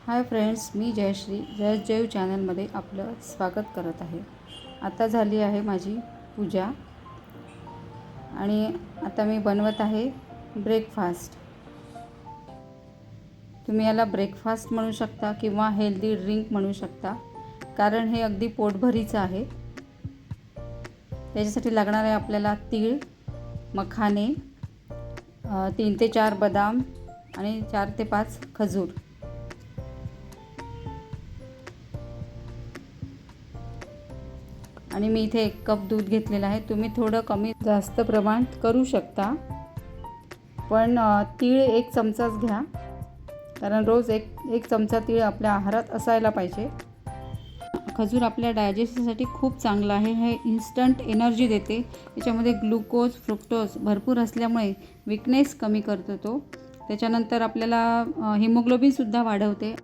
Hi friends, मी जयश्री जय जैव चॅनलमध्ये आपलं स्वागत करत आहे। आता झाली आहे माझी पूजा आणि आता मी बनवत आहे ब्रेकफास्ट। तुम्ही याला ब्रेकफास्ट म्हणू शकता किंवा हेल्दी ड्रिंक म्हणू शकता, कारण हे अगदी पोटभरीचं आहे। त्याच्यासाठी लागणार आहे आपल्याला तीळ, मखाने, 3 ते 4 बदाम आणि 4 ते 5 खजूर। आणि मी इथे 1 कप दूध घेतलेलं आहे। तुम्ही थोडं कमी जास्त प्रमाणात करू शकता, पण तीळ 1 चमचाच घ्या, कारण रोज एक चमचा तीळ आपल्या आहारात असायला पाहिजे। खजूर आपल्या डायजेशनसाठी खूप चांगला आहे। हे इन्स्टंट एनर्जी देते। त्याच्यामध्ये ग्लुकोज, फ्रुक्टोज भरपूर असल्यामुळे वीकनेस कमी करतो तो। त्याच्यानंतर आपल्याला हिमोग्लोबिनसुद्धा वाढवते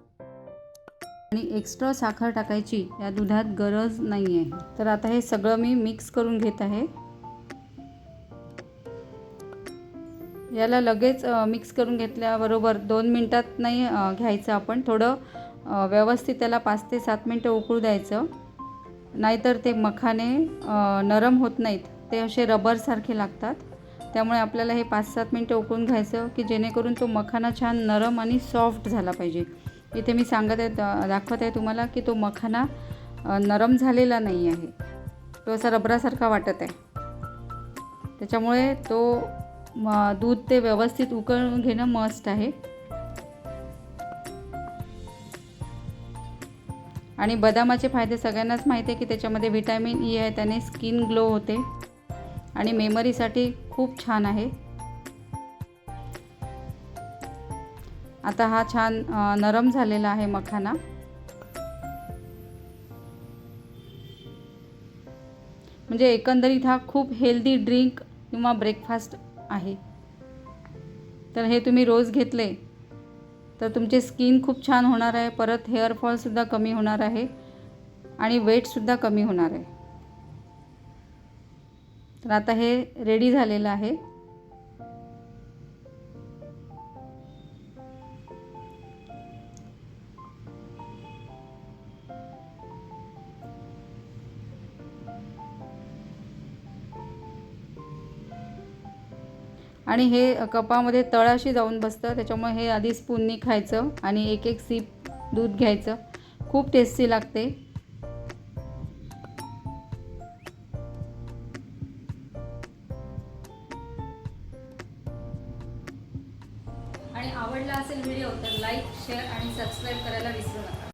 आणि एक्स्ट्रा साखर टाकायची या दुधात गरज नाही आहे। तर आता हे सगळं मी मिक्स करून घेत आहे। याला लगेच मिक्स करून घेतल्याबरोबर 2 मिनिटात नाही घ्यायचं आपण, थोडं व्यवस्थित त्याला 5 ते 7 मिनिटं उकळू द्यायचं, नाहीतर ते मखाने नरम होत नाहीत, ते असे रबरसारखे लागतात। त्यामुळे आपल्याला हे 5-7 मिनिटं उकळून घ्यायचं की जेणेकरून तो मखाना छान नरम आणि सॉफ्ट झाला पाहिजे। इथे मी दाखवत आहे तुम्हाला की तो मखाना नरम झालेला नाही आहे, तो असा रबरासारखा वाटत आहे। त्याच्यामुळे तो दूध ते व्यवस्थित उकळून घेणं मस्ट आहे। आणि बदामाचे फायदे सगळ्यांनाच माहिती आहे की त्याच्यामध्ये व्हिटॅमिन ई आहे, त्याने स्किन ग्लो होते आणि मेमरीसाठी खूप छान आहे। आता हा छान नरम झालेला आहे मखाना। म्हणजे एकंदरीत हा खूप हेल्दी ड्रिंक किंवा ब्रेकफास्ट आहे। तर हे तुम्ही रोज घेतले तर तुमचे स्किन खूप छान होणार आहे, परत हेअर फॉलसुद्धा कमी होणार आहे आणि वेटसुद्धा कमी होणार आहे। तर आता हे रेडी झालेलं आहे। आणि हे कपामध्ये तळाशी जाऊन बसतं, त्याच्यामुळे हे आधी स्पूननी खायचं आणि एक सिप दूध घ्यायचं। खूप टेस्टी लागते। आणि आवडला असेल व्हिडिओ तर लाईक, शेअर आणि सबस्क्राईब करायला विसरू नका।